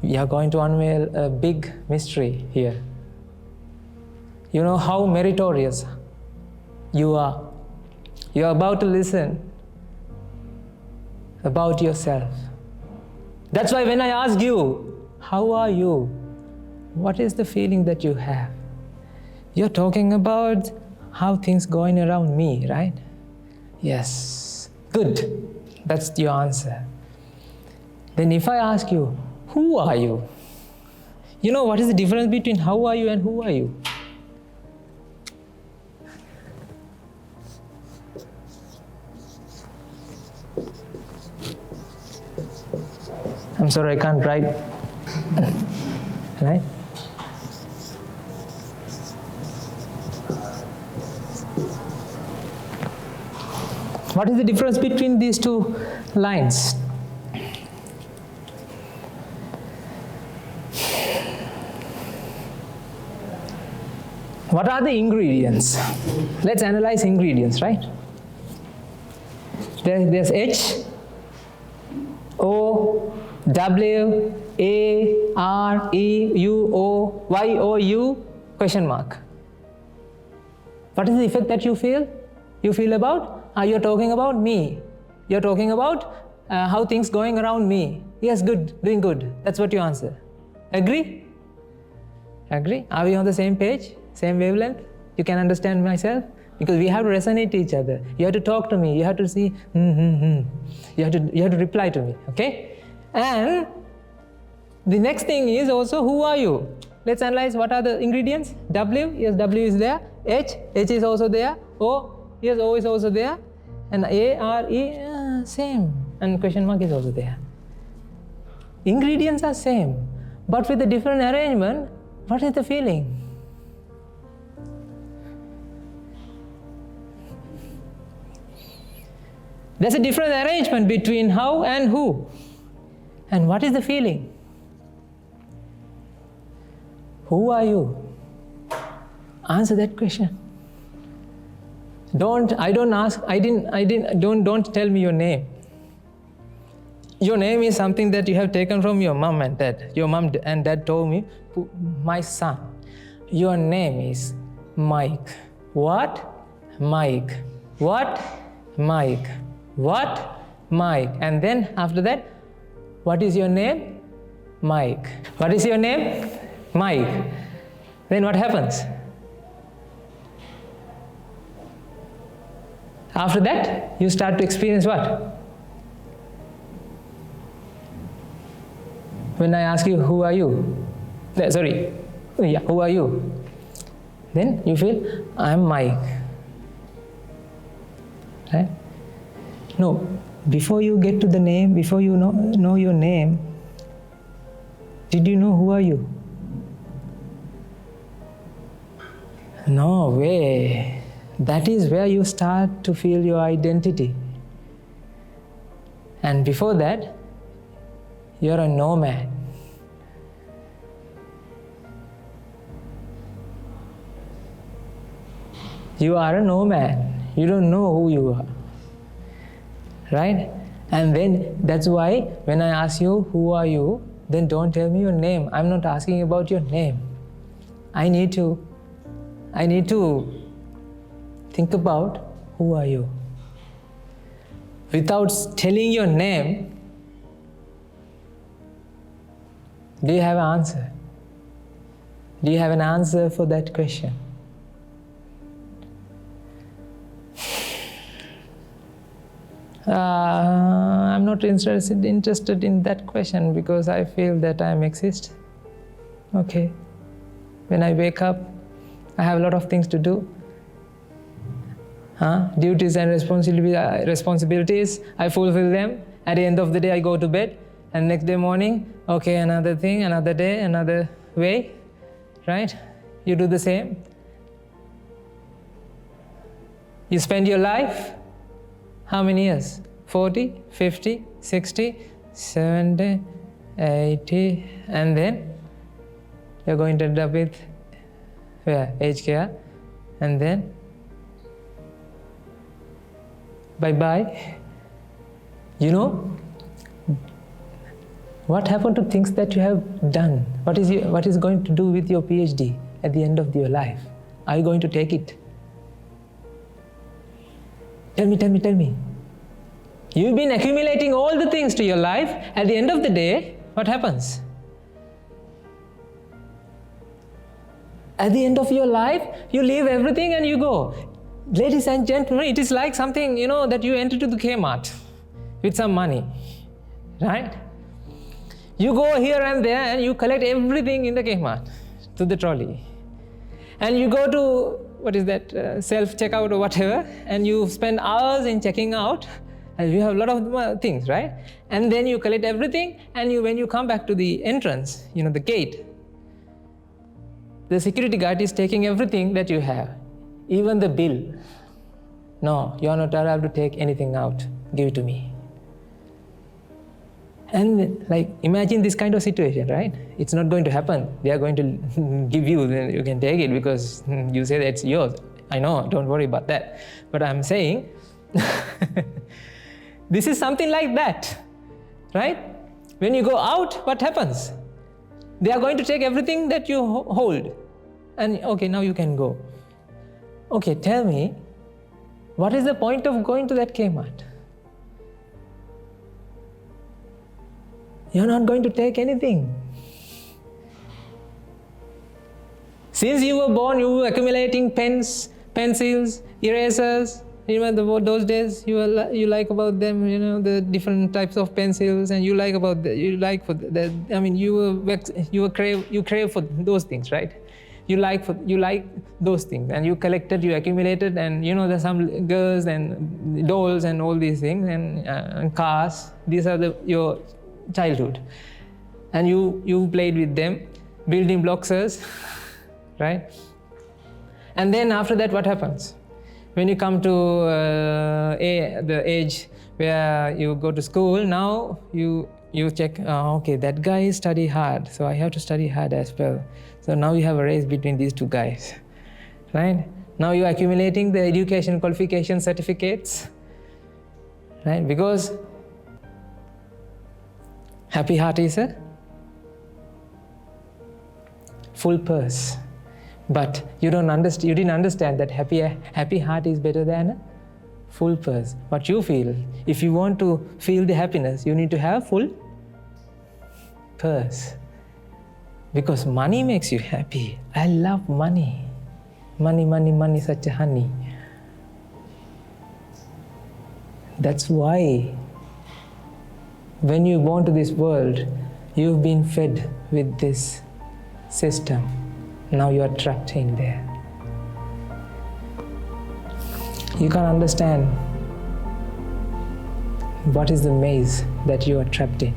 We are going to unveil a big mystery here. You know how meritorious you are. You are about to listen about yourself. That's why when I ask you, how are you? What is the feeling that you have? You're talking about how things going around me, right? Yes. Good. That's your answer. Then if I ask you, who are you? You know what is the difference between how are you and who are you? I'm sorry, I can't write. Right? What is the difference between these two lines? What are the ingredients? Let's analyze ingredients, right? There's H, O, W, A, R, E, U, O, Y, O, U, question mark. What is the effect that you feel? You feel about? You're talking about me. You're talking about how things going around me. Yes, good, doing good. That's what you answer. Agree? Agree? Are we on the same page? Same wavelength? You can understand myself? Because we have to resonate to each other. You have to talk to me. You have to see, You have to reply to me, okay? And the next thing is also, who are you? Let's analyze what are the ingredients. W, yes, W is there. H is also there. O, yes, O is also there. And A, R, E, same. And question mark is also there. Ingredients are same. But with a different arrangement, what is the feeling? There's a different arrangement between how and who. And what is the feeling? Who are you? Answer that question. Don't tell me your name. Your name is something that you have taken from your mom and dad. Your mom and dad told me, my son, your name is Mike. What? Mike. What? Mike. What? Mike. And then after that, what is your name? Mike. What is your name? Mike. Then what happens? After that, you start to experience what? When I ask you, who are you? Who are you? Then you feel, I'm Mike. Right? No, before you get to the name, before you know your name, did you know who are you? No way. That is where you start to feel your identity. And before that, you're a nomad. You are a nomad. You don't know who you are. Right? And then that's why when I ask you, who are you? Then don't tell me your name. I'm not asking about your name. I need to think about, who are you? Without telling your name, do you have an answer? Do you have an answer for that question? I'm not interested in that question because I feel that I exist. Okay. When I wake up, I have a lot of things to do. Duties and responsibilities, I fulfill them. At the end of the day, I go to bed. And next day morning, okay, another thing, another day, another way. Right? You do the same. You spend your life, how many years? 40, 50, 60, 70, 80, and then you're going to end up with aged care, and then bye-bye. You know, What happened to things that you have done? What is going to do with your PhD at the end of your life? Are you going to take it? Tell me. You've been accumulating all the things to your life. At the end of the day, what happens? At the end of your life, you leave everything and you go. Ladies and gentlemen, it is like something, that you enter to the Kmart with some money, right? You go here and there and you collect everything in the Kmart to the trolley. And you go to, self-checkout or whatever, and you spend hours in checking out, and you have a lot of things, right? And then you collect everything, and when you come back to the entrance, the gate, the security guard is taking everything that you have, even the bill. No, you are not allowed to take anything out. Give it to me. And imagine this kind of situation, right? It's not going to happen. They are going to give you, then you can take it because you say that it's yours. I know, don't worry about that. But I'm saying, this is something like that, right? When you go out, what happens? They are going to take everything that you hold. And okay, now you can go. Okay, tell me, what is the point of going to that Kmart? You're not going to take anything. Since you were born, you were accumulating pens, pencils, erasers. Remember those days you like about them, the different types of pencils, and you crave for those things, right? You like those things, and you collected, you accumulated, and there's some girls and dolls and all these things and cars. These are your childhood, and you played with them, building blocks, right? And then after that, what happens? When you come to the age where you go to school, now you check, okay, that guy study hard, so I have to study hard as well. So now you have a race between these two guys, right? Now you're accumulating the education qualification certificates, right? Because happy heart is a full purse. But you didn't understand that happy heart is better than a full purse. What you feel, if you want to feel the happiness, you need to have full purse. Because money makes you happy. I love money. Money, such a honey. That's why when you're born to this world, you've been fed with this system. Now you are trapped in there. You can't understand what is the maze that you are trapped in.